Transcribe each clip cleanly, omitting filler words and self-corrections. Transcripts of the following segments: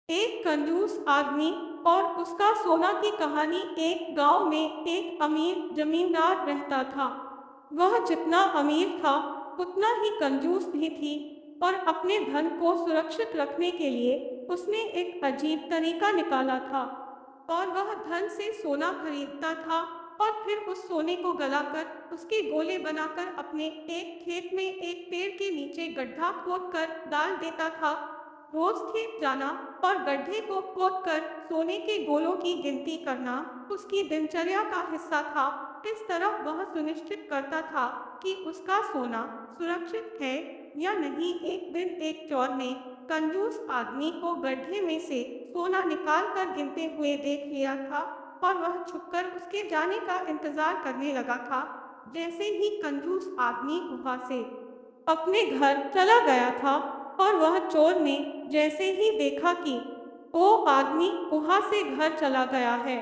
एक कंजूस आदमी और उसका सोना की कहानी। एक गांव में एक अमीर जमींदार रहता था। वह जितना अमीर था उतना ही कंजूस भी थी और अपने धन को सुरक्षित रखने के लिए उसने एक अजीब तरीका निकाला था। और वह धन से सोना खरीदता था और फिर उस सोने को गलाकर उसके गोले बनाकर अपने एक खेत में एक पेड़ के नीचे गड्ढा खोदकर डाल देता था। रोज खेत जाना और गड्ढे को खोदकर सोने के गोलों की गिनती करना उसकी दिनचर्या का हिस्सा था। इस तरह वह सुनिश्चित करता था कि उसका सोना सुरक्षित है या नहीं। एक दिन एक चोर ने कंजूस आदमी को गड्ढे में से सोना निकाल कर गिनते हुए देख लिया था और वह छुपकर उसके जाने का इंतजार करने लगा था। जैसे ही कंजूस आदमी वहां से अपने घर चला गया था और वह चोर ने जैसे ही देखा कि वो आदमी वहां से घर चला गया है,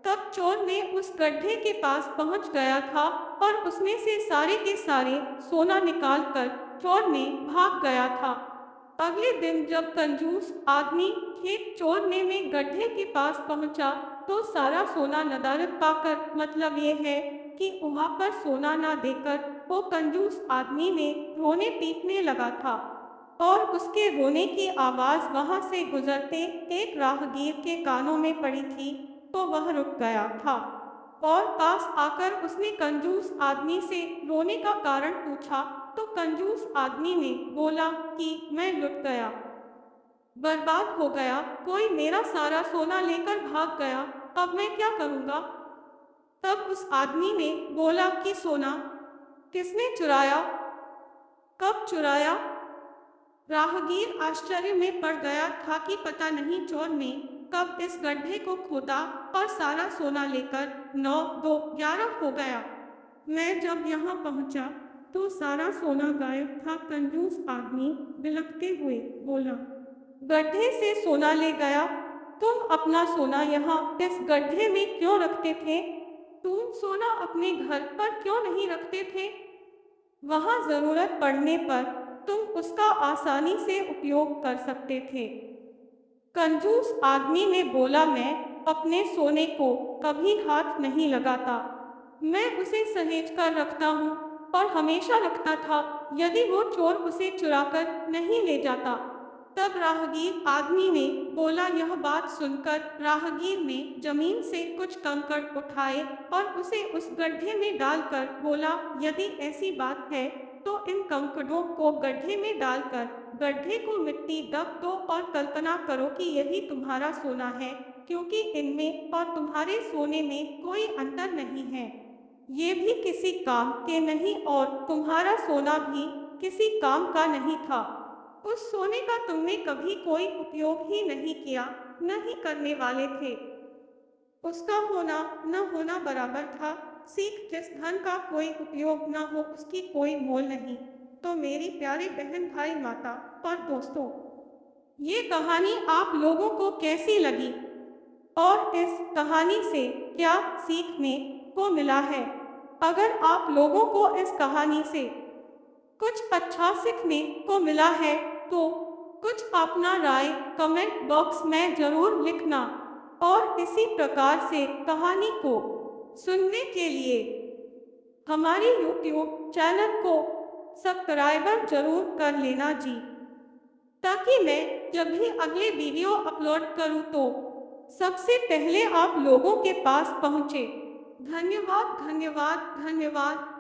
तब चोर ने उस गड्ढे के पास पहुंच गया था और उसमें से सारे के सारे सोना निकालकर चोर ने भाग गया था। अगले दिन जब कंजूस आदमी खेत चोरने में गड्ढे के पास पहुंचा तो सारा सोना नदारद पाकर, मतलब ये है कि वहां पर सोना ना देकर वो कंजूस आदमी ने रोने पीटने लगा था। और उसके रोने की आवाज वहां से गुजरते एक राहगीर के कानों में पड़ी थी तो वह रुक गया था और पास आकर उसने कंजूस आदमी से रोने का कारण पूछा। तो कंजूस आदमी ने बोला कि मैं लुट गया, बर्बाद हो गया, कोई मेरा सारा सोना लेकर भाग गया, अब मैं क्या करूंगा। तब उस आदमी ने बोला कि सोना किसने चुराया, कब चुराया। राहगीर आश्चर्य में पड़ गया था कि पता नहीं चोर ने कब इस गड्ढे को खोदा और सारा सोना लेकर 9 2 11 हो गया। मैं जब यहाँ पहुँचा तो सारा सोना गायब था। कंजूस आदमी बिलखते हुए बोला, गड्ढे से सोना ले गया, तुम अपना सोना यहाँ इस गड्ढे में क्यों रखते थे? तुम सोना अपने घर पर क्यों नहीं रखते थे? वहाँ जरूरत पड़ने पर तुम उसका आसानी से उपयोग कर सकते थे। कंजूस आदमी ने बोला, मैं अपने सोने को कभी हाथ नहीं लगाता, मैं उसे सहेज कर रखता हूँ और हमेशा रखता था, यदि वो चोर उसे चुराकर नहीं ले जाता। तब राहगीर आदमी ने बोला। यह बात सुनकर राहगीर ने जमीन से कुछ कंकड़ उठाए और उसे उस गड्ढे में डालकर बोला, यदि ऐसी बात है तो इन कंकड़ों को गड्ढे में डालकर गड्ढे को मिट्टी दब दो और कल्पना करो कि यही तुम्हारा सोना है, क्योंकि इनमें और तुम्हारे सोने में कोई अंतर नहीं है। ये भी किसी काम के नहीं और तुम्हारा सोना भी किसी काम का नहीं था। उस सोने का तुमने कभी कोई उपयोग ही नहीं किया, न ही करने वाले थे। उसका होना न होना बराबर था। सीख, जिस धन का कोई उपयोग न हो उसकी कोई मोल नहीं। तो मेरी प्यारे बहन भाई माता और दोस्तों, ये कहानी आप लोगों को कैसी लगी और इस कहानी से क्या सीखने को मिला है? अगर आप लोगों को इस कहानी से कुछ अच्छा सीखने को मिला है तो कुछ अपना राय कमेंट बॉक्स में जरूर लिखना और इसी प्रकार से कहानी को सुनने के लिए हमारे YouTube चैनल को सब्सक्राइबर जरूर कर लेना जी, ताकि मैं जब भी अगले वीडियो अपलोड करूं तो सबसे पहले आप लोगों के पास पहुंचे। धन्यवाद धन्यवाद धन्यवाद।